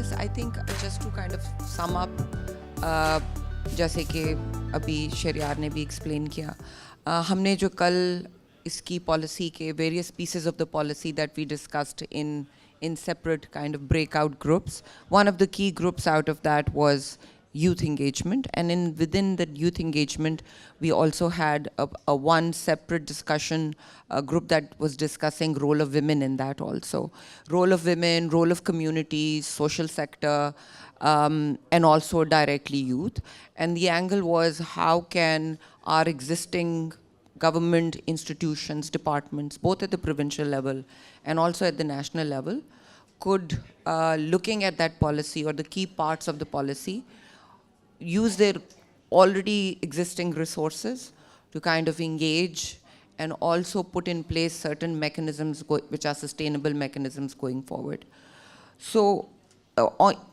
Yes, I think just to kind of sum up, جیسے کہ ابھی شریار نے بھی ایکسپلین کیا, ہم نے جو کل اس کی پالیسی کے various pieces of the policy that we discussed in separate kind of breakout groups. One of the key groups out of that was youth engagement, and within the youth engagement we also had a one separate discussion group that was discussing role of women in that also. Role of women, role of communities, social sector, and also directly youth. And the angle was how can our existing government institutions, departments, both at the provincial level and also at the national level, could, looking at that policy or the key parts of the policy, use their already existing resources to kind of engage and also put in place certain mechanisms which are sustainable mechanisms going forward. So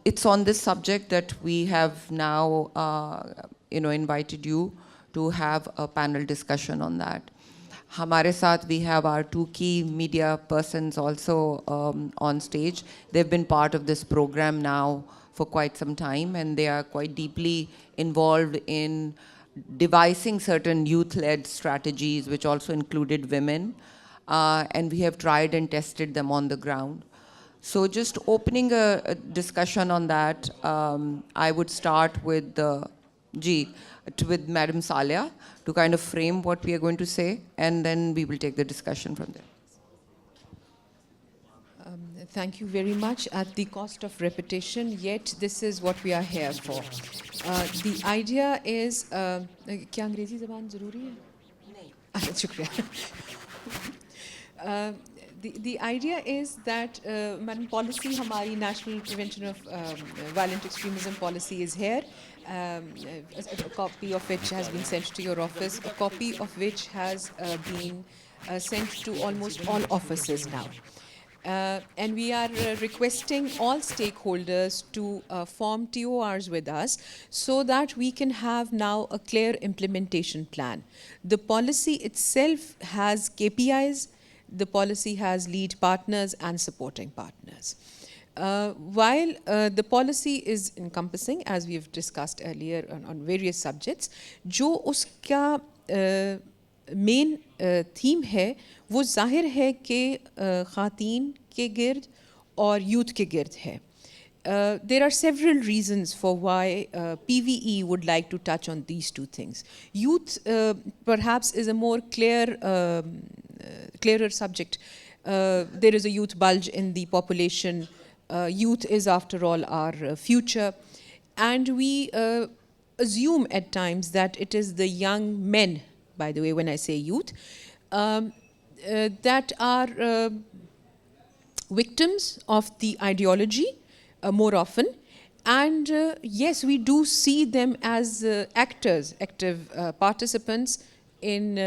it's on this subject that we have now invited you to have a panel discussion on that. ہمارے ساتھ we have our two key media persons also on stage. They've been part of this program now for quite some time, and they are quite deeply involved in devising certain youth-led strategies which also included women, and we have tried and tested them on the ground. So just opening a discussion on that, I would start with with Madam Salia to kind of frame what we are going to say, and then we will take the discussion from there. Thank you very much. At the cost of repetition, yet this is what we are here for. The idea is, کیا انگریزی زبان ضروری ہے؟ شکریہ. The idea is that madam, policy ہماری national prevention of violent extremism policy is here. A copy of which has been sent to your office, a copy of which has been sent to almost all offices now. And we are requesting all stakeholders to form TORs with us so that we can have now a clear implementation plan. The policy itself has KPIs, the policy has lead partners and supporting partners. While the policy is encompassing, as we have discussed earlier on various subjects, جو اس کا main theme ہے وہ ظاہر ہے کہ خواتین کے گرد اور یوتھ کے گرد ہے. There are several reasons for why PVE would like to touch on these two things. Youth perhaps is a more clearer subject. There is a youth bulge in the population. Youth is, after all, our future. And we assume at times that it is the young men, by the way, when I say youth, that are victims of the ideology more often. And yes, we do see them as active participants in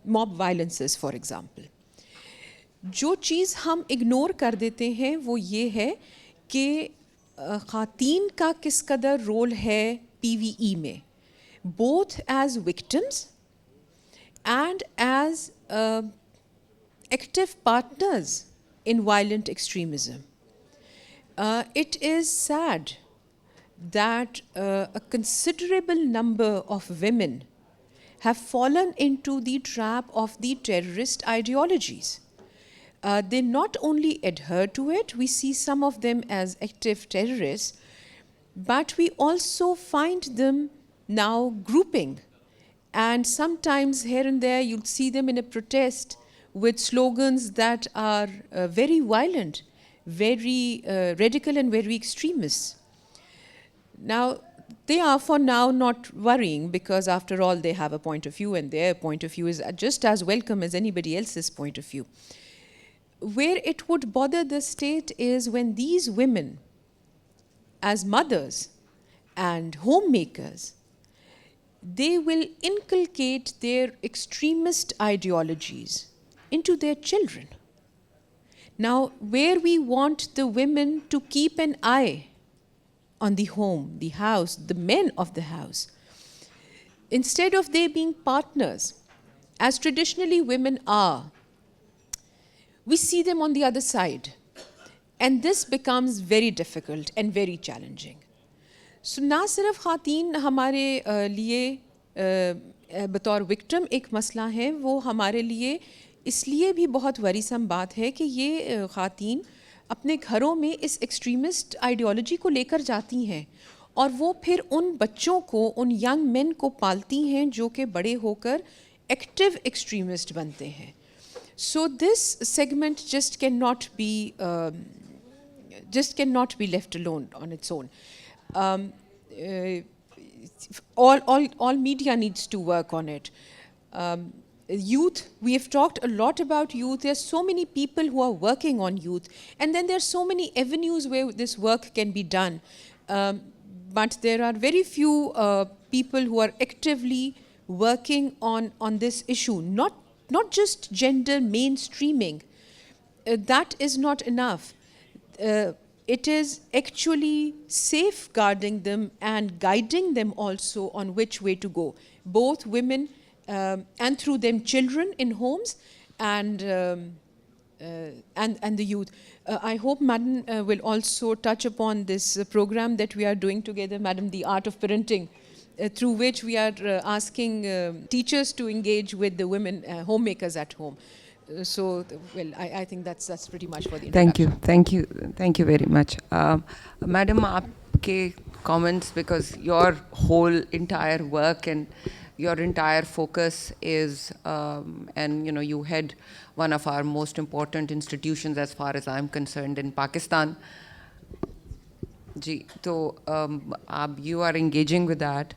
mob violences, for example. جو چیز ہم ignore کر دیتے ہیں وہ یہ ہے کہ خواتین کا کس قدر رول ہے پی وی ای میں, both as victims and as active partners in violent extremism. It is sad that a considerable number of women have fallen into the trap of the terrorist ideologies. They not only adhere to it, we see some of them as active terrorists, but we also find them now grouping. And sometimes here and there you'll see them in a protest with slogans that are very violent, very radical and very extremist. Now, they are for now not worrying, because after all they have a point of view, and their point of view is just as welcome as anybody else's point of view. Where it would bother the state is when these women, as mothers and homemakers, they will inculcate their extremist ideologies into their children. Now, where we want the women to keep an eye on the home, the house, the men of the house, instead of they being partners, as traditionally women are, we see them on the other side. and this becomes very difficult and very challenging. So نہ صرف خواتین ہمارے لیے بطور victim ایک مسئلہ ہے, وہ ہمارے لیے اس لیے بھی بہت ورثم بات ہے کہ یہ خواتین اپنے گھروں میں اس ایکسٹریمسٹ آئیڈیالوجی کو لے کر جاتی ہیں, اور وہ پھر ان بچوں کو, ان ینگ مین کو پالتی ہیں جو کہ بڑے ہو کر ایکٹیو ایکسٹریمسٹ بنتے ہیں. So this segment just can not be left alone on its own. All media needs to work on it. Youth, we have talked a lot about youth. There are so many people who are working on youth, and then there are so many avenues where this work can be done. But there are very few people who are actively working on this issue. Not just gender mainstreaming. That is not enough. It is actually safeguarding them and guiding them also on which way to go, both women and through them children in homes and the youth. I hope Madam will also touch upon this program that we are doing together, Madam, the Art of Parenting, through which we are asking teachers to engage with the women homemakers at home. So, well, I think that's pretty much for the introduction. Thank you very much. Madam, aapke comments, because your whole entire work and your entire focus is, and you head one of our most important institutions as far as I'm concerned in Pakistan. Ji, so you are engaging with that,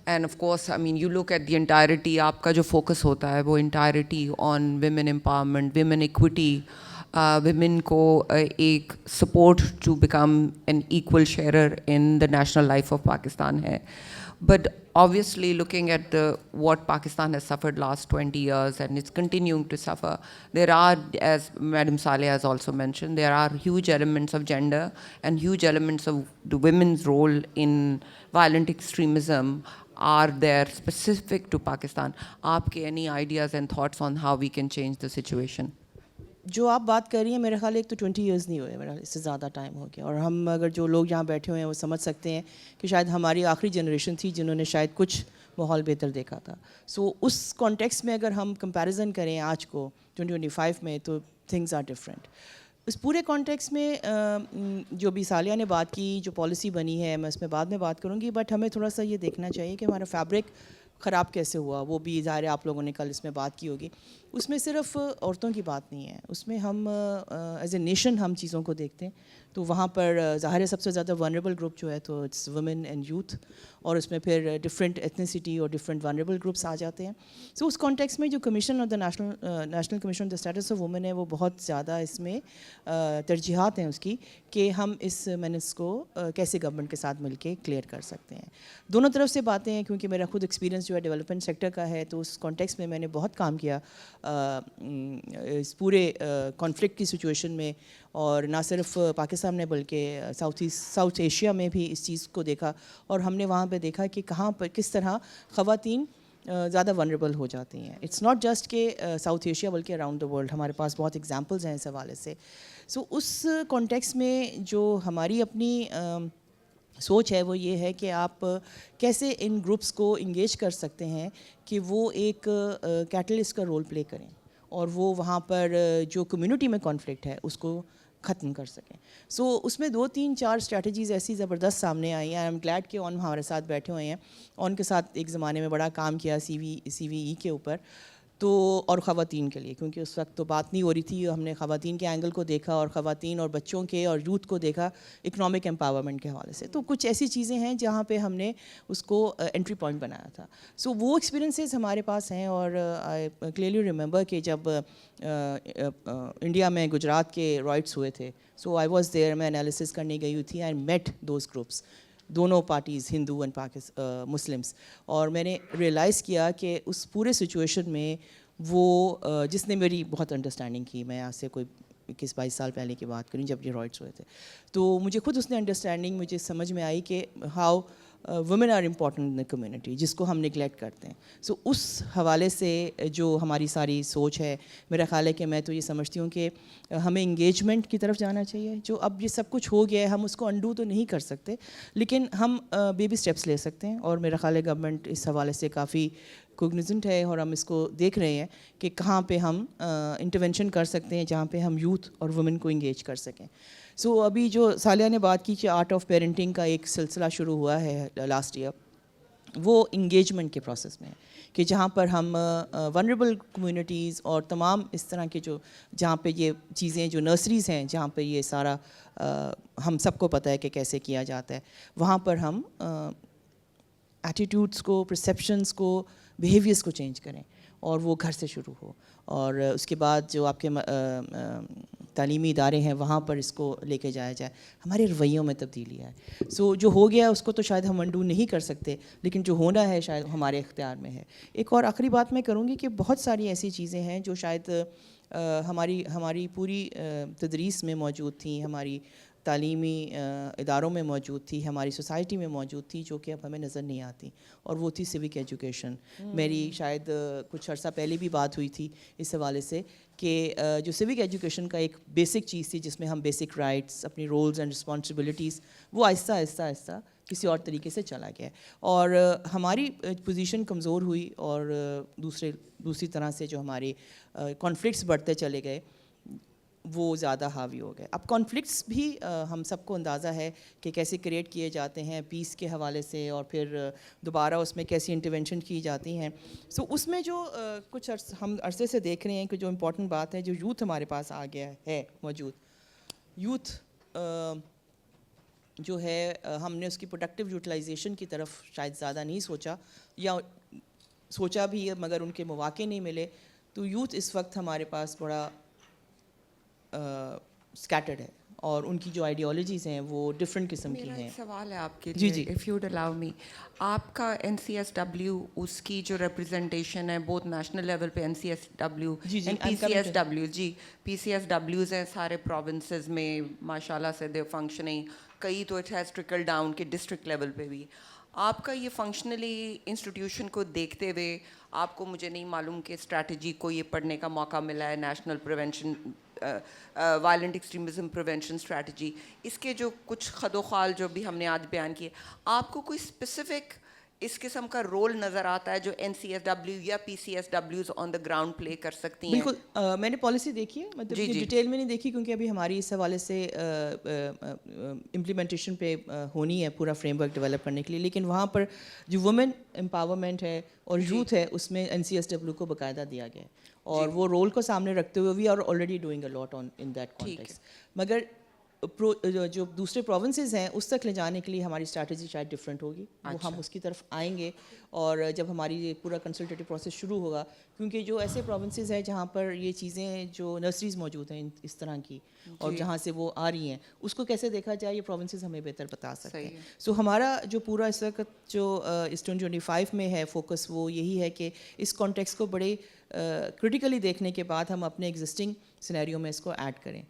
and of course, I mean, you look at the entirety. Aapka jo focus hota hai, wo entirety on women empowerment, women equity, women ko ek support to become an equal sharer in the national life of Pakistan hai. But obviously, looking at what Pakistan has suffered last 20 years and it's continuing to suffer, there are, as Madam Saleh has also mentioned, there are huge elements of gender and huge elements of the women's role in violent extremism are there specific to Pakistan. Aapke any ideas and thoughts on how we can change the situation? جو آپ بات کر رہی ہیں میرے خیال ایک تو 20 ایئرز نہیں ہوئے, میرا اس سے زیادہ ٹائم ہو گیا, اور ہم اگر جو لوگ یہاں بیٹھے ہوئے ہیں وہ سمجھ سکتے ہیں کہ شاید ہماری آخری جنریشن تھی جنہوں نے شاید کچھ ماحول بہتر دیکھا تھا. سو اس کانٹیکس میں اگر ہم کمپیریزن کریں آج کو 2025 میں, تو تھنگز آر ڈفرینٹ. اس پورے کانٹیکس میں جو بھی سالیہ نے بات کی, جو پالیسی بنی ہے, میں اس میں بعد میں بات کروں گی, بٹ ہمیں تھوڑا سا یہ دیکھنا چاہیے کہ ہمارا فیبرک خراب کیسے ہوا. وہ بھی ظاہر ہے آپ لوگوں نے کل اس میں بات کی ہوگی. اس میں صرف عورتوں کی بات نہیں ہے, اس میں ہم ایز اے نیشن ہم چیزوں کو دیکھتے ہیں تو وہاں پر ظاہر ہے سب سے زیادہ ونریبل گروپ جو ہے تو اٹس وومن اینڈ یوتھ, اور اس میں پھر ڈفرینٹ ایتھنیسٹی اور ڈفرینٹ ونریبل گروپس آ جاتے ہیں. سو اس کانٹیکس میں جو commission of the national commission of the status of women ہے وہ بہت زیادہ اس میں ترجیحات ہیں اس کی کہ ہم اس مینس کو کیسے گورنمنٹ کے ساتھ مل کے کلیئر کر سکتے ہیں. دونوں طرف سے باتیں ہیں, کیونکہ میرا خود ایکسپیرینس جو ہے ڈیولپمنٹ سیکٹر کا ہے, تو اس کانٹیکس میں میں نے بہت کام کیا اس پورے کانفلکٹ کی سچویشن میں, اور نہ صرف پاکستان میں بلکہ ساؤتھ ایشیا میں بھی اس چیز کو دیکھا, اور ہم نے وہاں پہ دیکھا کہ کہاں پر کس طرح خواتین زیادہ ونریبل ہو جاتی ہیں. اٹس ناٹ جسٹ کہ ساؤتھ ایشیا بلکہ اراؤنڈ دا ورلڈ ہمارے پاس بہت ایگزامپلز ہیں اس حوالے سے. سو اس کانٹیکس میں جو ہماری اپنی سوچ ہے وہ یہ ہے کہ آپ کیسے ان گروپس کو انگیج کر سکتے ہیں کہ وہ ایک کیٹلسٹ کا رول پلے کریں, اور وہ وہاں پر جو کمیونٹی میں کانفلکٹ ہے اس کو ختم کر سکیں. سو اس میں 2-3-4 اسٹریٹجیز ایسی زبردست سامنے آئی ہیں. آئی ایم گلیڈ کہ اون ہمارے ساتھ بیٹھے ہوئے ہیں. اون کے ساتھ ایک زمانے میں بڑا کام کیا سی وی ای کے اوپر, تو اور خواتین کے لیے, کیونکہ اس وقت تو بات نہیں ہو رہی تھی. ہم نے خواتین کے اینگل کو دیکھا اور خواتین اور بچوں کے اور یوتھ کو دیکھا اکنامک امپاورمنٹ کے حوالے سے. تو کچھ ایسی چیزیں ہیں جہاں پہ ہم نے اس کو انٹری پوائنٹ بنایا تھا. سو وہ ایکسپیرینسز ہمارے پاس ہیں, اور آئی کلیئرلی ریممبر کہ جب انڈیا میں گجرات کے رائٹس ہوئے تھے, سو آئی واز دیئر, میں انالیسس کرنے گئی ہوئی تھی. آئی میٹ دوز گروپس, دونوں پارٹیز, ہندو اینڈ مسلمس, اور میں نے ریئلائز کیا کہ اس پورے سچویشن میں وہ جس نے میری بہت انڈرسٹینڈنگ کی, میں آج سے کوئی 21-22 سال پہلے کی بات کریں جب یہ رائٹس ہوئے تھے, تو مجھے خود اس نے انڈرسٹینڈنگ مجھے سمجھ میں آئی کہ how women are important in the community, جس کو ہم نگلیکٹ کرتے ہیں. سو اس حوالے سے جو ہماری ساری سوچ ہے, میرا خیال ہے کہ میں تو یہ سمجھتی ہوں کہ ہمیں انگیجمنٹ کی طرف جانا چاہیے. جو اب یہ سب کچھ ہو گیا ہے ہم اس کو انڈو تو نہیں کر سکتے, لیکن ہم بیبی اسٹیپس لے سکتے ہیں, اور میرا خیال ہے گورنمنٹ اس حوالے سے کافی کوگنیزنٹ ہے, اور ہم اس کو دیکھ رہے ہیں کہ کہاں پہ ہم انٹرونشن کر سکتے ہیں جہاں پہ ہم یوتھ اور وومن کو انگیج کر سکیں. سو ابھی جو سالیہ نے بات کی کہ آرٹ آف پیرنٹنگ کا ایک سلسلہ شروع ہوا ہے لاسٹ ایئر, وہ انگیجمنٹ کے پروسیس میں ہے کہ جہاں پر ہم ونریبل کمیونٹیز اور تمام اس طرح کے جو جہاں پہ یہ چیزیں جو نرسریز ہیں جہاں پہ یہ سارا ہم سب کو پتہ ہے کہ کیسے کیا جاتا ہے, وہاں پر ہم ایٹیٹیوڈس کو, پرسیپشنس کو, بیہیویئرس کو چینج کریں, اور وہ گھر سے شروع ہو, اور اس کے بعد جو آپ کے تعلیمی ادارے ہیں وہاں پر اس کو لے کے جایا جائے, ہمارے رویوں میں تبدیلی آئے. سو جو ہو گیا اس کو تو شاید ہم انڈو نہیں کر سکتے, لیکن جو ہونا ہے شاید ہمارے اختیار میں ہے. ایک اور آخری بات میں کروں گی کہ بہت ساری ایسی چیزیں ہیں جو شاید ہماری پوری تدریس میں موجود تھیں, ہماری تعلیمی اداروں میں موجود تھی, ہماری سوسائٹی میں موجود تھی, جو کہ اب ہمیں نظر نہیں آتی, اور وہ تھی سیوک ایجوکیشن. میری شاید کچھ عرصہ پہلے بھی بات ہوئی تھی اس حوالے سے کہ جو سیوک ایجوکیشن کا ایک بیسک چیز تھی جس میں ہم بیسک رائٹس, اپنی رولز اینڈ رسپانسبلٹیز, وہ آہستہ آہستہ آہستہ کسی اور طریقے سے چلا گیا, اور ہماری پوزیشن کمزور ہوئی, اور دوسری طرح سے جو ہمارے کانفلکٹس بڑھتے چلے گئے وہ زیادہ حاوی ہو گئے. اب کانفلکٹس بھی ہم سب کو اندازہ ہے کہ کیسے کریٹ کیے جاتے ہیں پیس کے حوالے سے, اور پھر دوبارہ اس میں کیسی انٹرونشن کی جاتی ہیں. سو اس میں جو کچھ ہم عرصے سے دیکھ رہے ہیں کہ جو امپورٹنٹ بات ہے, جو یوتھ ہمارے پاس آ گیا ہے موجود, یوتھ جو ہے ہم نے اس کی پروڈکٹیو یوٹیلائزیشن کی طرف شاید زیادہ نہیں سوچا, یا سوچا بھی ہے مگر ان کے مواقع نہیں ملے. تو یوتھ اس وقت ہمارے پاس بڑا اسکیٹرڈ ہے, اور ان کی جو آئیڈیالوجیز ہیں وہ ڈفرینٹ قسم کی ہیں. میرا ایک سوال ہے آپ کے جی لیے, if you would allow me, آپ کا NCSW اس کی جو ریپرزنٹیشن ہے بہت نیشنل لیول پہ NCSW اینڈ PCSW, جی PCSWs ہیں سارے پروونسز میں ماشاء اللہ سے دے فنکشننگ, کئی تو اٹ ہیز ٹرکل ڈاؤن کہ ڈسٹرکٹ لیول پہ بھی. آپ کا یہ فنکشنلی انسٹیٹیوشن کو دیکھتے ہوئے آپ کو, مجھے نہیں معلوم کہ اسٹریٹجی کو یہ پڑھنے کا موقع ملا ہے, national prevention violent extremism prevention strategy, اس کے جو کچھ خد و خال جو بھی ہم نے آج بیان کیے, آپ کو کوئی اسپیسیفک اس قسم کا رول نظر آتا ہے جو NCSW یا PCSWs آن دا گراؤنڈ پلے کر سکتی ہیں؟ بالکل, میں نے پالیسی دیکھی ہے, مطلب کہ ڈیٹیل میں نہیں دیکھی کیونکہ ابھی ہماری اس حوالے سے امپلیمنٹیشن پہ ہونی ہے پورا فریم ورک ڈیولپ کرنے کے لیے, لیکن وہاں پر جو وومن امپاورمنٹ ہے اور یوتھ ہے اس میں NCSW کو باقاعدہ دیا گیا ہے, اور وہ رول کو سامنے رکھتے ہوئے we are already doing a lot on in that context. مگر جو دوسرے پروونسز ہیں اس تک لے جانے کے لیے ہماری اسٹریٹجی شاید ڈفرینٹ ہوگی, وہ ہم اس کی طرف آئیں گے, اور جب ہماری یہ پورا کنسلٹیٹیو پروسیس شروع ہوگا, کیونکہ جو ایسے پروونسز ہیں جہاں پر یہ چیزیں جو نرسریز موجود ہیں اس طرح کی, اور جہاں سے وہ آ رہی ہیں, اس کو کیسے دیکھا جائے یہ پروونسز ہمیں بہتر بتا سکتے ہیں. سو ہمارا جو پورا اس وقت جو اس 2025 میں ہے فوکس, وہ یہی ہے کہ اس کانٹیکس کو بڑے کرٹیکلی دیکھنے کے بعد ہم اپنے ایگزسٹنگ سینیریو میں اس کو ایڈ کریں.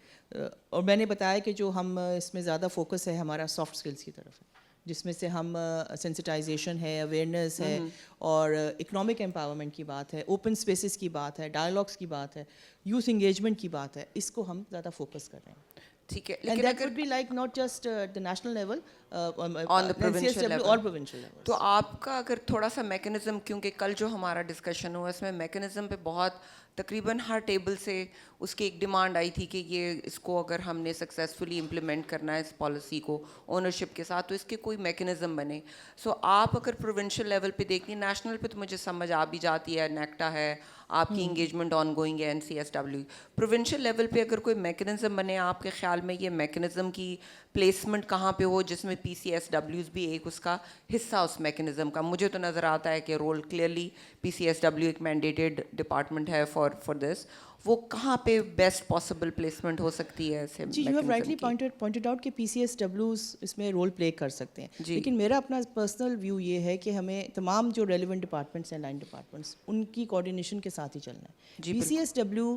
اور میں نے بتایا کہ جو ہم اس میں زیادہ فوکس ہے ہمارا سافٹ اسکلس کی طرف ہے, جس میں سے ہم سینسٹائزیشن ہے, اویئرنیس ہے, اور اکنامک امپاورمنٹ کی بات ہے, اوپن اسپیسز کی بات ہے, ڈائلاگس کی بات ہے, یوتھ انگیجمنٹ کی بات ہے, اس کو ہم زیادہ فوکس کر رہے ہیں. ٹھیک ہے, لیکن that would be like not just the national level, on the provincial level اور پروونشل لیول. تو آپ کا اگر تھوڑا سا میکینزم, کیونکہ کل جو ہمارا ڈسکشن ہوا اس میں میکینزم پہ بہت تقریباً ہر ٹیبل سے اس کی ایک ڈیمانڈ آئی تھی کہ یہ اس کو اگر ہم نے سکسیزفلی امپلیمنٹ کرنا ہے اس پالیسی کو اونرشپ کے ساتھ, تو اس کے کوئی میکینزم بنے. سو آپ اگر پروونشل لیول پہ دیکھیں, نیشنل پہ تو مجھے سمجھ آ بھی جاتی ہے, نیکٹا ہے, آپ کی انگیجمنٹ آن گوئنگ ہے, NCSW. پروونشل لیول پہ اگر کوئی میکینزم بنے, آپ کے خیال میں یہ میکینزم کی پلیسمنٹ کہاں پہ ہو جس میں PCSWs بھی ایک اس کا حصہ اس میکینزم کا؟ مجھے تو نظر آتا ہے کہ رول کلیئرلی PCSW ایک مینڈیٹڈ ڈپارٹمنٹ ہے فار دس, وہ کہاں پہ بیسٹ پاسبل پلیسمنٹ ہو سکتی ہے ایسے؟ جی, you have rightly pointed out کہ PCSWs اس میں رول پلے کر سکتے ہیں, لیکن میرا اپنا پرسنل ویو یہ ہے کہ ہمیں تمام جو ریلیونٹ ڈپارٹمنٹس ہیں, لائن ڈپارٹمنٹس, ان کی کوآرڈینیشن کے ساتھ ہی چلنا ہے. PCSW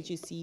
HEC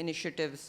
initiatives,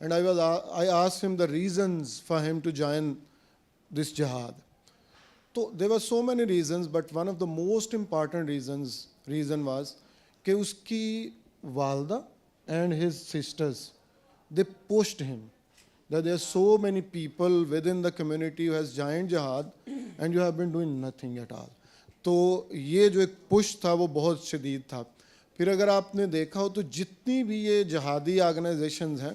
and I asked him the reasons for him to join this jihad. So there were so many reasons, but one of the most important reason was کہ اس کی والدہ and his sisters, they pushed him that there are so many people within the community who has joined jihad and you have been doing nothing at all. تو یہ جو ایک push تھا وہ بہت شدید تھا. پھر اگر آپ نے دیکھا ہو تو جتنی بھی یہ جہادی آرگنائزیشنز ہیں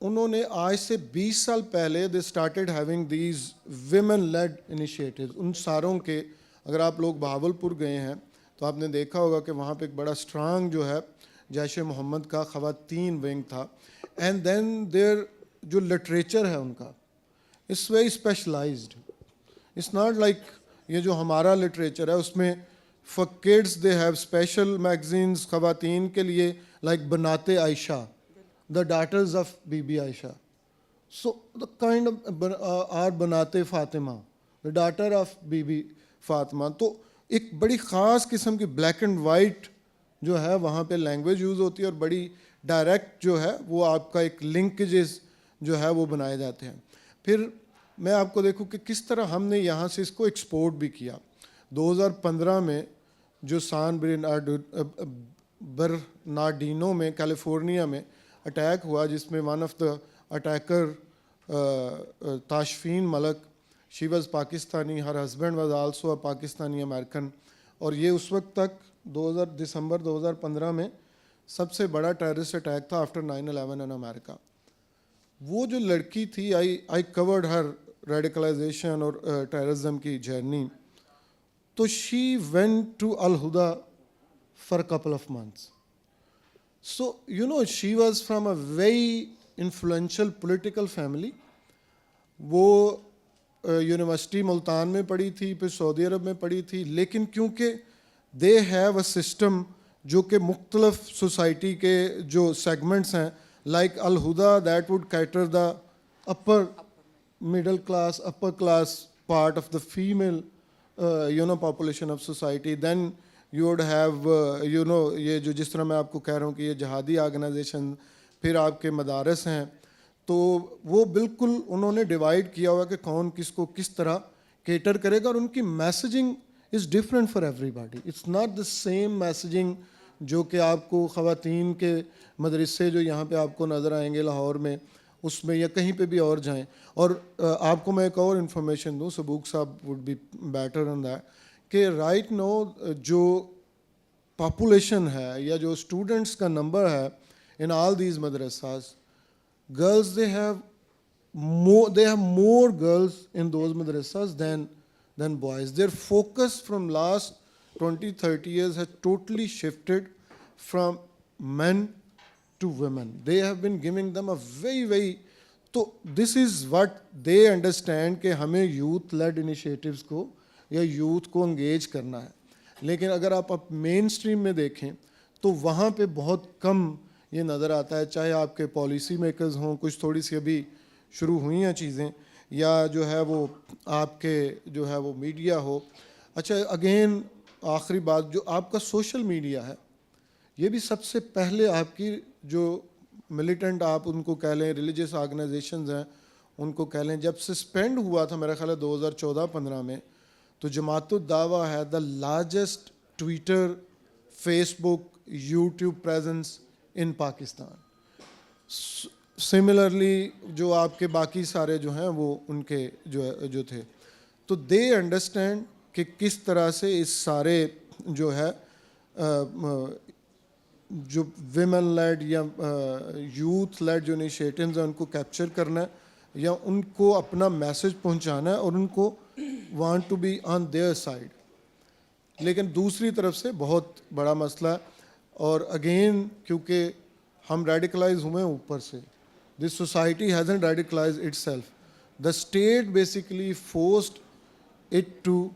انہوں نے آج سے 20 سال پہلے they started having these women led initiatives. ان ساروں کے اگر آپ لوگ بہاولپور گئے ہیں تو آپ نے دیکھا ہوگا کہ وہاں پہ ایک بڑا اسٹرانگ جو ہے جیش محمد کا خواتین ونگ تھا. اینڈ دین دیر جو لٹریچر ہے ان کا it's very specialized. It's not like یہ جو ہمارا لٹریچر ہے اس میں for kids they have special magazines خواتین کے لیے لائک بناتے عائشہ, the daughters of Bibi Aisha. So the kind of are بناتے Fatima, the daughter of Bibi Fatima. تو ایک بڑی خاص قسم کی بلیک اینڈ وائٹ جو ہے وہاں پہ لینگویج یوز ہوتی ہے اور بڑی ڈائریکٹ جو ہے وہ آپ کا ایک لنکیجز جو ہے وہ بنائے جاتے ہیں. پھر میں آپ کو دیکھوں کہ کس طرح ہم نے یہاں سے اس کو ایکسپورٹ بھی کیا. 2015 میں جو سان برنارڈینو میں کیلیفورنیا میں اٹیک ہوا جس میں one of the attacker Tashfeen Malik, she was Pakistani, her husband was also a Pakistani American, اور یہ اس وقت تک دسمبر 2015 میں سب سے بڑا ٹیررسٹ اٹیک تھا آفٹر 9/11 ان امریکہ. وہ جو لڑکی تھی آئی کورڈ ہر ریڈیکلائزیشن اور ٹیررزم کی جرنی. تو she went to Al Huda for couple of months. So, you know, she was from a very influential political family. وہ یونیورسٹی ملتان میں پڑھی تھی, پھر سعودی عرب میں پڑھی تھی, لیکن کیونکہ دے ہیو اے سسٹم جو کہ مختلف سوسائٹی کے جو سیگمنٹس ہیں like Al Huda that would cater the upper middle class, upper class part of the female population of society. Then you would have یہ جو جس طرح میں آپ کو کہہ رہا ہوں کہ یہ جہادی آرگنائزیشن, پھر آپ کے مدارس ہیں, تو وہ بالکل انہوں نے ڈیوائڈ کیا ہوا کہ کون کس کو کس طرح کیٹر کرے گا, اور ان کی messaging is different for everybody. It's not the same messaging جو کہ آپ کو خواتین کے مدرسے جو یہاں پہ آپ کو نظر آئیں گے لاہور میں اس میں یا کہیں پہ بھی اور جائیں. اور آپ کو میں ایک اور انفارمیشن دوں, سبوک صاحب would be better on that, کہ رائٹ نو جو پاپولیشن ہے یا جو اسٹوڈنٹس کا نمبر ہے ان آل دیز مدرساز, girls they have more girls in those madrasas than boys. Their focus from last 20-30 years has totally shifted from men to women. They have been giving them a very so this is what they understand کہ ہمیں youth led initiatives کو یا youth کو engage کرنا ہے. لیکن اگر آپ مین اسٹریم میں دیکھیں تو وہاں پہ بہت کم یہ نظر آتا ہے, چاہے آپ کے پالیسی میکرز ہوں, کچھ تھوڑی سی ابھی شروع ہوئی ہیں چیزیں, یا جو ہے وہ آپ کے جو ہے وہ میڈیا ہو. اچھا اگین آخری بات, جو آپ کا سوشل میڈیا ہے یہ بھی سب سے پہلے آپ کی جو ملیٹنٹ آپ ان کو کہہ لیں, ریلیجیس آرگنائزیشنز ہیں ان کو کہہ لیں, جب سسپینڈ ہوا تھا میرا خیال ہے 2014-15 میں, تو جماعت الدعوہ ہے the largest Twitter, Facebook, YouTube presence in Pakistan. Similarly جو آپ کے باقی سارے جو ہیں وہ ان کے جو تھے, تو دے انڈرسٹینڈ کہ کس طرح سے اس سارے جو ہے جو ویمن لیڈ یا یوتھ لیڈ جو انیشیٹیوز ہیں ان کو کیپچر کرنا ہے یا ان کو اپنا میسج پہنچانا ہے اور ان کو want to be on their side. لیکن دوسری طرف سے بہت بڑا مسئلہ ہے, اور اگین کیونکہ ہم ریڈیکلائز ہوئے ہیں اوپر سے, this society hasn't radicalize itself, the state basically forced it to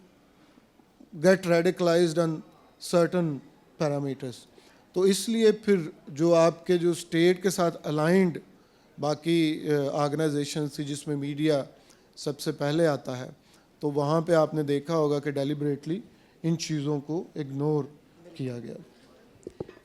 get radicalized on certain parameters. تو اس لیے پھر جو آپ کے جو اسٹیٹ کے ساتھ الائنڈ باقی آرگنائزیشنز تھی جس میں میڈیا سب سے پہلے آتا ہے, تو وہاں پہ آپ نے دیکھا ہوگا کہ ڈیلیبریٹلی ان چیزوں کو اگنور کیا گیا.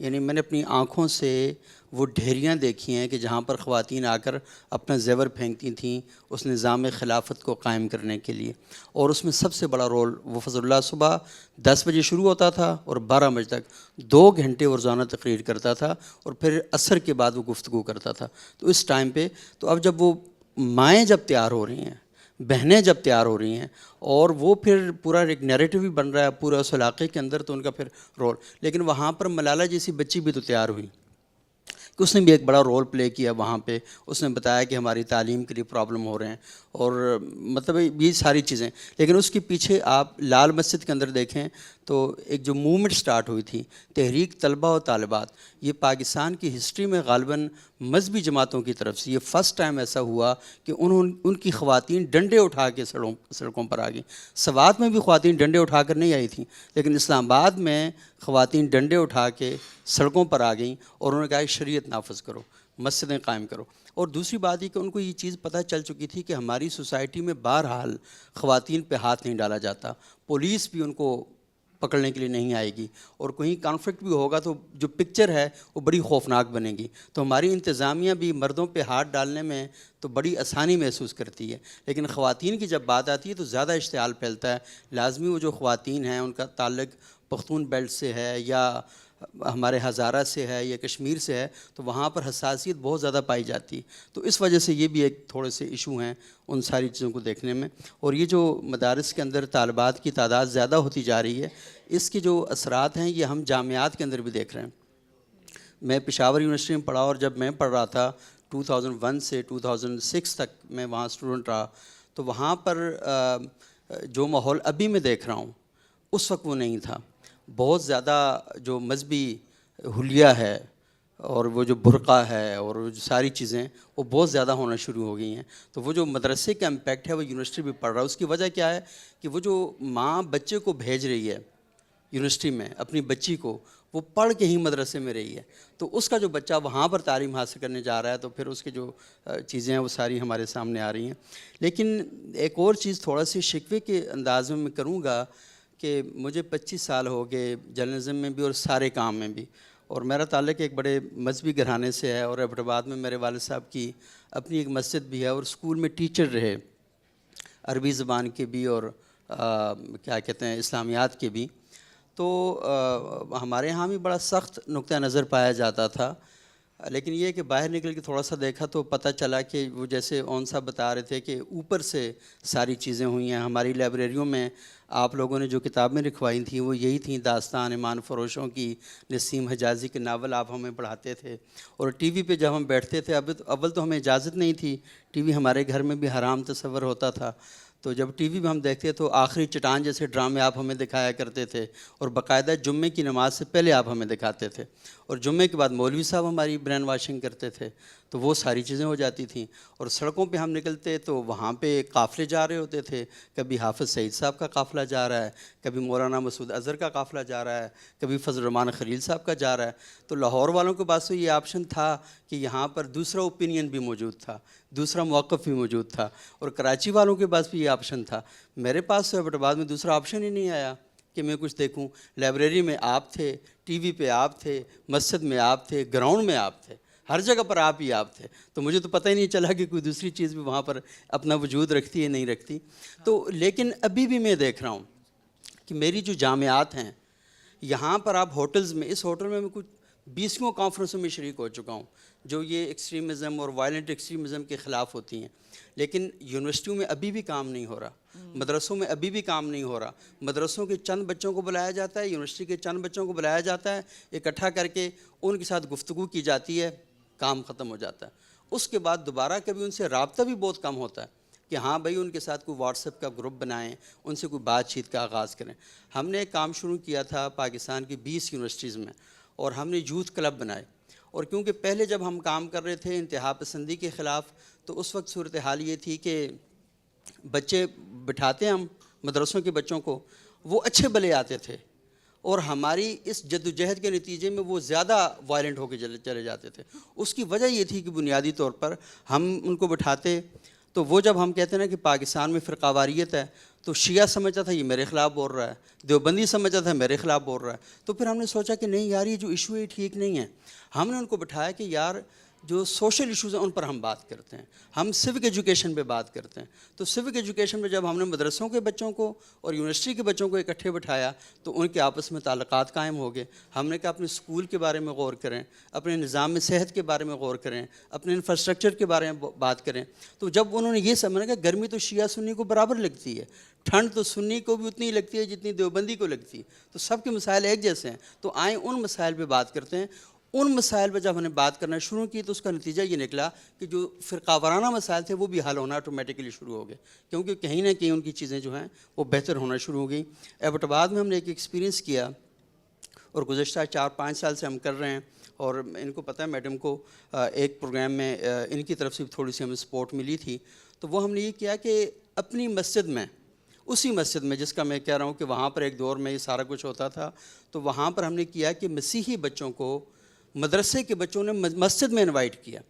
یعنی میں نے اپنی آنکھوں سے وہ ڈھیریاں دیکھی ہیں کہ جہاں پر خواتین آ کر اپنا زیور پھینکتی تھیں اس نظام خلافت کو قائم کرنے کے لیے. اور اس میں سب سے بڑا رول وہ فضل اللہ صبح 10 بجے شروع ہوتا تھا اور 12 بجے تک 2 گھنٹے وہ روزانہ تقریر کرتا تھا, اور پھر عصر کے بعد وہ گفتگو کرتا تھا. تو اس ٹائم پہ تو اب جب وہ مائیں جب تیار ہو رہی ہیں, بہنیں جب تیار ہو رہی ہیں, اور وہ پھر پورا ایک نیریٹو بھی بن رہا ہے پورا اس علاقے کے اندر, تو ان کا پھر رول. لیکن وہاں پر ملالہ جیسی بچی بھی تو تیار ہوئی کہ اس نے بھی ایک بڑا رول پلے کیا وہاں پہ. اس نے بتایا کہ ہماری تعلیم کے لیے پرابلم ہو رہے ہیں, اور مطلب یہ ساری چیزیں. لیکن اس کے پیچھے آپ لال مسجد کے اندر دیکھیں تو ایک جو موومنٹ سٹارٹ ہوئی تھی تحریک طلبہ و طالبات, یہ پاکستان کی ہسٹری میں غالباً مذہبی جماعتوں کی طرف سے یہ فرسٹ ٹائم ایسا ہوا کہ ان کی خواتین ڈنڈے اٹھا کے سڑکوں پر آ گئیں. سوات میں بھی خواتین ڈنڈے اٹھا کر نہیں آئی تھیں, لیکن اسلام آباد میں خواتین ڈنڈے اٹھا کے سڑکوں پر آ گئیں, اور انہوں نے کہا کہ شریعت نافذ کرو, مسجدیں قائم کرو. اور دوسری بات یہ کہ ان کو یہ چیز پتہ چل چکی تھی کہ ہماری سوسائٹی میں بہرحال خواتین پہ ہاتھ نہیں ڈالا جاتا, پولیس بھی ان کو پکڑنے کے لیے نہیں آئے گی, اور کہیں کانفلکٹ بھی ہوگا تو جو پکچر ہے وہ بڑی خوفناک بنے گی. تو ہماری انتظامیہ بھی مردوں پہ ہاتھ ڈالنے میں تو بڑی آسانی محسوس کرتی ہے, لیکن خواتین کی جب بات آتی ہے تو زیادہ اشتعال پھیلتا ہے. لازمی وہ جو خواتین ہیں ان کا تعلق پختون بیلٹ سے ہے یا ہمارے ہزارہ سے ہے یا کشمیر سے ہے, تو وہاں پر حساسیت بہت زیادہ پائی جاتی ہے. تو اس وجہ سے یہ بھی ایک تھوڑے سے ایشو ہیں ان ساری چیزوں کو دیکھنے میں. اور یہ جو مدارس کے اندر طالبات کی تعداد زیادہ ہوتی جا رہی ہے, اس کے جو اثرات ہیں یہ ہم جامعات کے اندر بھی دیکھ رہے ہیں. میں پشاور یونیورسٹی میں پڑھا, اور جب میں پڑھ رہا تھا 2001 سے 2006 تک میں وہاں اسٹوڈنٹ رہا, تو وہاں پر جو ماحول ابھی میں دیکھ رہا ہوں اس وقت وہ نہیں تھا. بہت زیادہ جو مذہبی حلیہ ہے اور وہ جو برقع ہے اور وہ جو ساری چیزیں وہ بہت زیادہ ہونا شروع ہو گئی ہیں. تو وہ جو مدرسے کا امپیکٹ ہے وہ یونیورسٹی بھی پڑھ رہا ہے. اس کی وجہ کیا ہے کہ وہ جو ماں بچے کو بھیج رہی ہے یونیورسٹی میں اپنی بچی کو, وہ پڑھ کے ہی مدرسے میں رہی ہے, تو اس کا جو بچہ وہاں پر تعلیم حاصل کرنے جا رہا ہے تو پھر اس کی جو چیزیں ہیں وہ ساری ہمارے سامنے آ رہی ہیں. لیکن ایک اور چیز تھوڑا سی شکوے کے انداز میں کروں گا کہ مجھے 25 سال ہو گئے جرنلزم میں بھی اور سارے کام میں بھی, اور میرا تعلق ایک بڑے مذہبی گھرانے سے ہے, اور ایبٹ آباد میں میرے والد صاحب کی اپنی ایک مسجد بھی ہے, اور اسکول میں ٹیچر رہے عربی زبان کے بھی اور کیا کہتے ہیں اسلامیات کے بھی. تو ہمارے ہاں بھی بڑا سخت نقطہ نظر پایا جاتا تھا. لیکن یہ کہ باہر نکل کے تھوڑا سا دیکھا تو پتہ چلا کہ وہ جیسے اون صاحب بتا رہے تھے کہ اوپر سے ساری چیزیں ہوئی ہیں. ہماری لائبریریوں میں آپ لوگوں نے جو کتابیں لکھوائی تھیں وہ یہی تھیں, داستان ایمان فروشوں کی, نسیم حجازی کے ناول آپ ہمیں پڑھاتے تھے. اور ٹی وی پہ جب ہم بیٹھتے تھے اول تو ہمیں اجازت نہیں تھی, ٹی وی ہمارے گھر میں بھی حرام تصور ہوتا تھا. تو جب ٹی وی پہ ہم دیکھتے تو آخری چٹان جیسے ڈرامے آپ ہمیں دکھایا کرتے تھے, اور باقاعدہ جمعے کی نماز سے پہلے آپ ہمیں دکھاتے تھے, اور جمعے کے بعد مولوی صاحب ہماری برین واشنگ کرتے تھے. تو وہ ساری چیزیں ہو جاتی تھیں. اور سڑکوں پہ ہم نکلتے تو وہاں پہ قافلے جا رہے ہوتے تھے, کبھی حافظ سعید صاحب کا قافلہ جا رہا ہے, کبھی مولانا مسعود اظہر کا قافلہ جا رہا ہے, کبھی فضل الرحمان خلیل صاحب کا جا رہا ہے. تو لاہور والوں کے پاس تو یہ آپشن تھا کہ یہاں پر دوسرا اوپینین بھی موجود تھا, دوسرا موقف بھی موجود تھا, اور کراچی والوں کے پاس بھی یہ آپشن تھا. میرے پاس تو ایبٹ آباد میں دوسرا آپشن ہی نہیں آیا کہ میں کچھ دیکھوں. لائبریری میں آپ تھے, ٹی وی پہ آپ تھے, مسجد میں آپ تھے, گراؤنڈ میں آپ تھے, ہر جگہ پر آپ ہی آپ تھے. تو مجھے تو پتہ ہی نہیں چلا کہ کوئی دوسری چیز بھی وہاں پر اپنا وجود رکھتی ہے نہیں رکھتی. تو لیکن ابھی بھی میں دیکھ رہا ہوں کہ میری جو جامعات ہیں یہاں پر آپ ہوٹلز میں, اس ہوٹل میں کچھ 20 کانفرنسوں میں شریک ہو چکا ہوں جو یہ ایکسٹریمزم اور وائلنٹ ایکسٹریمزم کے خلاف ہوتی ہیں. لیکن یونیورسٹیوں میں ابھی بھی کام نہیں ہو رہا, مدرسوں میں ابھی بھی کام نہیں ہو رہا. مدرسوں کے چند بچوں کو بلایا جاتا ہے, یونیورسٹی کے چند بچوں کو بلایا جاتا ہے, اکٹھا کر کے ان کے ساتھ گفتگو کی جاتی ہے, کام ختم ہو جاتا ہے. اس کے بعد دوبارہ کبھی ان سے رابطہ بھی بہت کم ہوتا ہے کہ ہاں بھائی ان کے ساتھ کوئی واٹس ایپ کا گروپ بنائیں, ان سے کوئی بات چیت کا آغاز کریں. ہم نے ایک کام شروع کیا تھا پاکستان کی 20 یونیورسٹیز میں, اور ہم نے یوتھ کلب بنائے. اور کیونکہ پہلے جب ہم کام کر رہے تھے انتہا پسندی کے خلاف, تو اس وقت صورتحال یہ تھی کہ بچے بٹھاتے ہم مدرسوں کے بچوں کو, وہ اچھے بلے آتے تھے, اور ہماری اس جدوجہد کے نتیجے میں وہ زیادہ وائلنٹ ہو کے چلے جاتے تھے. اس کی وجہ یہ تھی کہ بنیادی طور پر ہم ان کو بٹھاتے تو وہ جب ہم کہتے ہیں نا کہ پاکستان میں فرقہ واریت ہے تو شیعہ سمجھتا تھا یہ میرے خلاف بول رہا ہے, دیوبندی سمجھتا تھا میرے خلاف بول رہا ہے. تو پھر ہم نے سوچا کہ نہیں یار یہ جو ایشو ہے یہ ٹھیک نہیں ہے. ہم نے ان کو بٹھایا کہ یار جو سوشل ایشوز ہیں ان پر ہم بات کرتے ہیں, ہم سوک ایجوکیشن پہ بات کرتے ہیں. تو سوک ایجوکیشن میں جب ہم نے مدرسوں کے بچوں کو اور یونیورسٹی کے بچوں کو اکٹھے بٹھایا تو ان کے آپس میں تعلقات قائم ہو گئے. ہم نے کہا اپنے اسکول کے بارے میں غور کریں, اپنے نظام صحت کے بارے میں غور کریں, اپنے انفراسٹرکچر کے بارے میں بات کریں. تو جب انہوں نے یہ سمجھا کہ گرمی تو شیعہ سنی کو برابر لگتی ہے, ٹھنڈ تو سنی کو بھی اتنی لگتی ہے جتنی دیوبندی کو لگتی ہے, تو سب کے مسائل ایک جیسے ہیں, تو آئیں ان مسائل پہ بات کرتے ہیں. ان مسائل پہ جب ہم نے بات کرنا شروع کی تو اس کا نتیجہ یہ نکلا کہ جو فرقہ وارانہ مسائل تھے وہ بھی حل ہونا آٹومیٹکلی شروع ہو گئے, کیونکہ کہیں نہ کہیں ان کی چیزیں جو ہیں وہ بہتر ہونا شروع ہو گئیں. ایبٹ آباد میں ہم نے ایک ایکسپیرینس کیا اور گزشتہ 4-5 سال سے ہم کر رہے ہیں, اور ان کو پتہ ہے میڈم کو ایک پروگرام میں ان کی طرف سے تھوڑی سی ہمیں سپورٹ ملی تھی. تو وہ ہم نے یہ کیا کہ اپنی مسجد میں, اسی مسجد میں جس کا میں کہہ رہا ہوں کہ وہاں پر ایک دور میں یہ سارا کچھ ہوتا تھا, تو وہاں پر ہم نے کیا کہ مسیحی بچوں کو مدرسے کے بچوں نے مسجد میں انوائٹ کیا.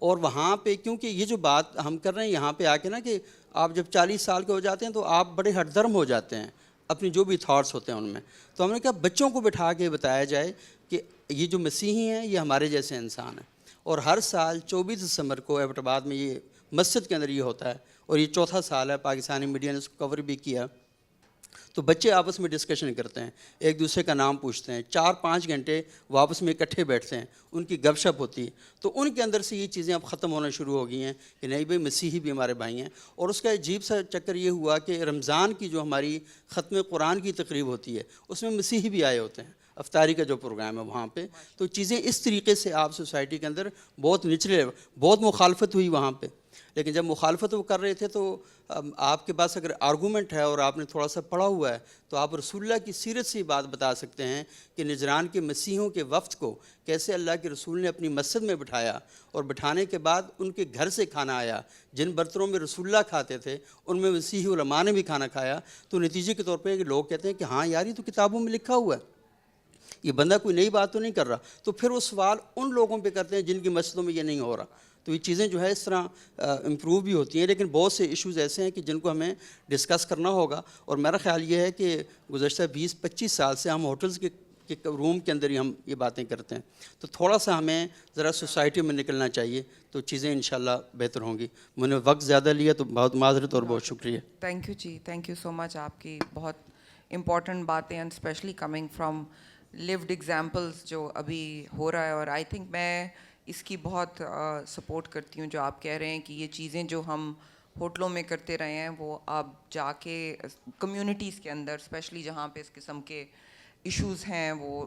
اور وہاں پہ کیونکہ یہ جو بات ہم کر رہے ہیں یہاں پہ آ کے نا کہ آپ جب 40 سال کے ہو جاتے ہیں تو آپ بڑے ہٹ درم ہو جاتے ہیں اپنی جو بھی تھاٹس ہوتے ہیں ان میں. تو ہم نے کہا بچوں کو بٹھا کے بتایا جائے کہ یہ جو مسیحی ہیں یہ ہمارے جیسے انسان ہیں. اور ہر سال 24 دسمبر کو ایبٹ آباد میں یہ مسجد کے اندر یہ ہوتا ہے, اور یہ 4تھا سال ہے, پاکستانی میڈیا نے اس کو کور بھی کیا. تو بچے آپس میں ڈسکشن کرتے ہیں, ایک دوسرے کا نام پوچھتے ہیں, 4-5 گھنٹے وہ آپس میں اکٹھے بیٹھتے ہیں, ان کی گپ شپ ہوتی ہے. تو ان کے اندر سے یہ چیزیں اب ختم ہونا شروع ہو گئی ہیں کہ نہیں بھائی مسیحی بھی ہمارے بھائی ہیں. اور اس کا عجیب سا چکر یہ ہوا کہ رمضان کی جو ہماری ختم قرآن کی تقریب ہوتی ہے اس میں مسیحی بھی آئے ہوتے ہیں, افطاری کا جو پروگرام ہے وہاں پہ. تو چیزیں اس طریقے سے آپ سوسائٹی کے اندر بہت نچلے, بہت مخالفت ہوئی وہاں پہ. لیکن جب مخالفت وہ کر رہے تھے تو آپ کے پاس اگر آرگومنٹ ہے اور آپ نے تھوڑا سا پڑھا ہوا ہے تو آپ رسول اللہ کی سیرت سے بات بتا سکتے ہیں کہ نجران کے مسیحوں کے وفد کو کیسے اللہ کے رسول نے اپنی مسجد میں بٹھایا, اور بٹھانے کے بعد ان کے گھر سے کھانا آیا. جن برتنوں میں رسول اللہ کھاتے تھے ان میں مسیحی علماء نے بھی کھانا کھایا. تو نتیجے کے طور پہ لوگ کہتے ہیں کہ ہاں یار یہ تو کتابوں میں لکھا ہوا ہے, یہ بندہ کوئی نئی بات تو نہیں کر رہا. تو پھر وہ سوال ان لوگوں پہ کرتے ہیں جن کی مسجدوں میں یہ نہیں ہو رہا. تو یہ چیزیں جو ہے اس طرح امپروو بھی ہوتی ہیں, لیکن بہت سے ایشوز ایسے ہیں کہ جن کو ہمیں ڈسکس کرنا ہوگا. اور میرا خیال یہ ہے کہ گزشتہ 20-25 سال سے ہم ہوٹلز کے روم کے اندر ہی ہم یہ باتیں کرتے ہیں. تو تھوڑا سا ہمیں ذرا سوسائٹی میں نکلنا چاہیے تو چیزیں انشاءاللہ بہتر ہوں گی. میں نے وقت زیادہ لیا تو بہت معذرت اور بہت شکریہ. تھینک یو جی, تھینک یو سو مچ. آپ کی بہت امپورٹنٹ باتیں and specially coming from lived examples جو ابھی ہو رہا ہے. اور آئی تھنک میں اس کی بہت سپورٹ کرتی ہوں جو آپ کہہ رہے ہیں کہ یہ چیزیں جو ہم ہوٹلوں میں کرتے رہے ہیں وہ آپ جا کے کمیونٹیز کے اندر اسپیشلی جہاں پہ اس قسم کے ایشوز ہیں وہ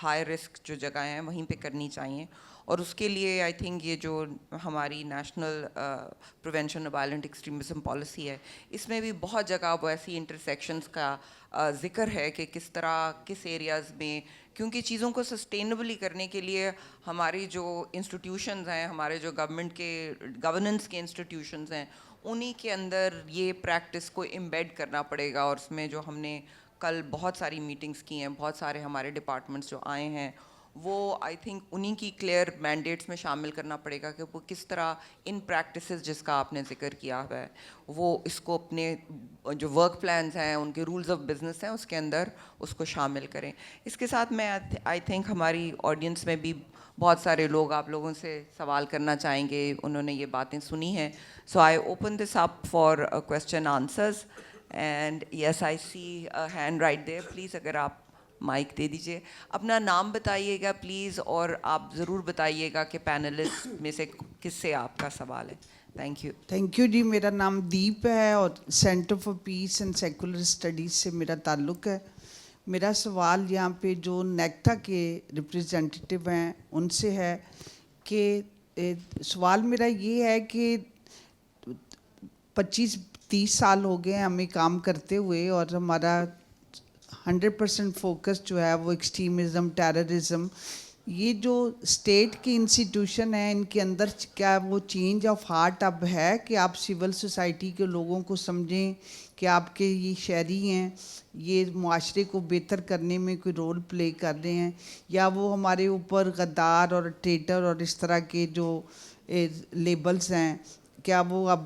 ہائی رسک جو جگہیں ہیں وہیں پہ کرنی چاہیے. اور اس کے لیے آئی تھنک یہ جو ہماری national prevention of violent extremism policy ہے اس میں بھی بہت جگہ وہ ایسی انٹرسیکشنز کا ذکر ہے کہ کس طرح کس ایریاز میں, کیونکہ چیزوں کو سسٹینبلی کرنے کے لیے ہماری جو انسٹیٹیوشنز ہیں, ہمارے جو گورنمنٹ کے گورننس کے انسٹیٹیوشنز ہیں, انہی کے اندر یہ پریکٹس کو امبیڈ کرنا پڑے گا. اور اس میں جو ہم نے کل بہت ساری میٹنگز کی ہیں, بہت سارے ہمارے ڈپارٹمنٹس جو آئے ہیں, وہ آئی تھنک انہی کی کلیئر مینڈیٹس میں شامل کرنا پڑے گا کہ وہ کس طرح ان پریکٹسز جس کا آپ نے ذکر کیا ہوا ہے وہ اس کو اپنے جو ورک پلانز ہیں, ان کے رولز آف بزنس ہیں, اس کے اندر اس کو شامل کریں. اس کے ساتھ میں آئی تھنک ہماری آڈینس میں بھی بہت سارے لوگ آپ لوگوں سے سوال کرنا چاہیں گے, انہوں نے یہ باتیں سنی ہیں. So I open this up for question answers. And yes I see hand right there. Please اگر آپ مائک دے دیجیے, اپنا نام بتائیے گا پلیز, اور آپ ضرور بتائیے گا کہ پینلسٹ میں سے کس سے آپ کا سوال ہے. Thank you. تھینک یو جی. میرا نام دیپ ہے اور centre for piece and secular studies سے میرا تعلق ہے. میرا سوال یہاں پہ جو نیکٹا کے ریپریزنٹیٹیو ہیں ان سے ہے کہ سوال میرا یہ ہے کہ 25-30 سال ہو گئے ہیں ہمیں کام کرتے ہوئے, اور ہمارا 100% فوکس جو ہے وہ ایکسٹریمزم, ٹیررزم, یہ جو اسٹیٹ کی انسٹیٹیوشن ہیں ان کے اندر کیا وہ چینج آف ہارٹ اب ہے کہ آپ سول سوسائٹی کے لوگوں کو سمجھیں کہ آپ کے یہ شہری ہیں, یہ معاشرے کو بہتر کرنے میں کوئی رول پلے کر رہے ہیں, یا وہ ہمارے اوپر غدار اور ٹریٹر اور اس طرح کے جو لیبلز ہیں کیا وہ اب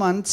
months,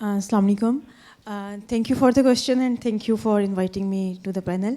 Assalamu alaikum. Thank you for the question and thank you for inviting me to the panel.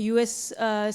US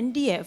NDF,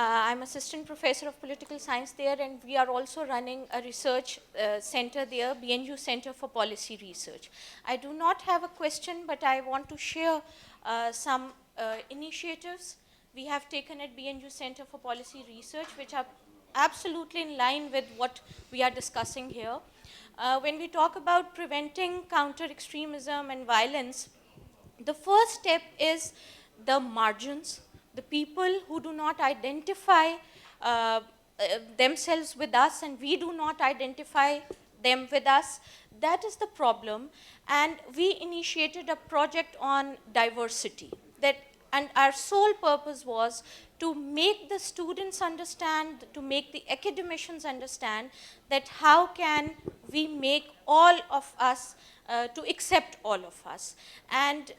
I'm assistant professor of political science there, and we are also running a research center there, BNU Center for Policy Research. I do not have a question, but I want to share some initiatives we have taken at BNU Center for Policy Research, which are absolutely in line with what we are discussing here. When we talk about preventing counter-extremism and violence, the first step is the margins. The people who do not identify themselves with us and we do not identify them with us, that is the problem. And we initiated a project on diversity. And our sole purpose was to make the students understand, to make the academicians understand that how can we make all of us, to accept all of us. And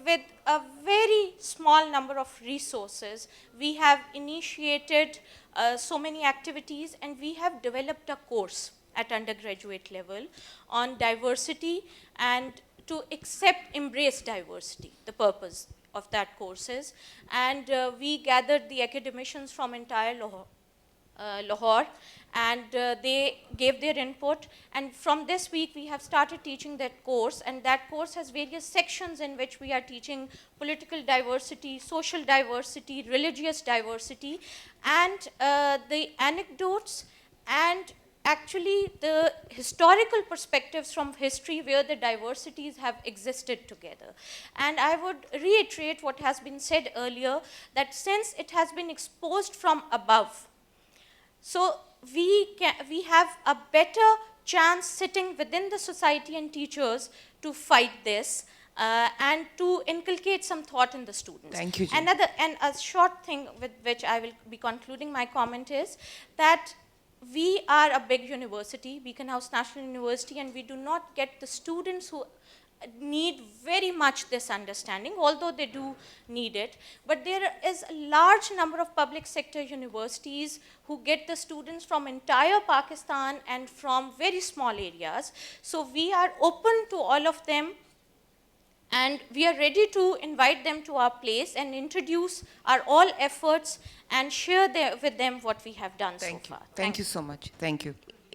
with a very small number of resources, we have initiated so many activities, and we have developed a course at undergraduate level on diversity and to embrace diversity, the purpose of that course is. And we gathered the academicians from entire Lahore, and they gave their input. And from this week, we have started teaching that course, and that course has various sections in which we are teaching political diversity, social diversity, religious diversity, and the anecdotes and actually the historical perspectives from history where the diversities have existed together. And I would reiterate what has been said earlier, that since it has been exposed from above, so we have a better chance sitting within the society and teachers to fight this and to inculcate some thought in the students. Thank you, Ji. And a short thing with which I will be concluding my comment is that we are a big university, Beacon House National University, and we do not get the students who need very much this understanding, although they do need it. But there is a large number of public sector universities who get the students from entire Pakistan and from very small areas. So we are open to all of them, and we are ready to invite them to our place and introduce our all efforts and share with them what we have done so far. Thank you so much. Thank you.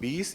20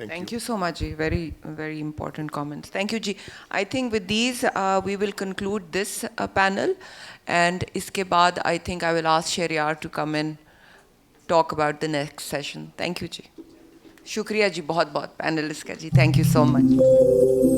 Thank you so much, Ji. Very, very important comments. Thank you, Ji. I think with these, we will conclude this panel, and iske baad, I think I will ask Shehryar to come in talk about the next session. Thank you ji. Shukriya ji, bahut bahut panelists ka ji. Thank you so much.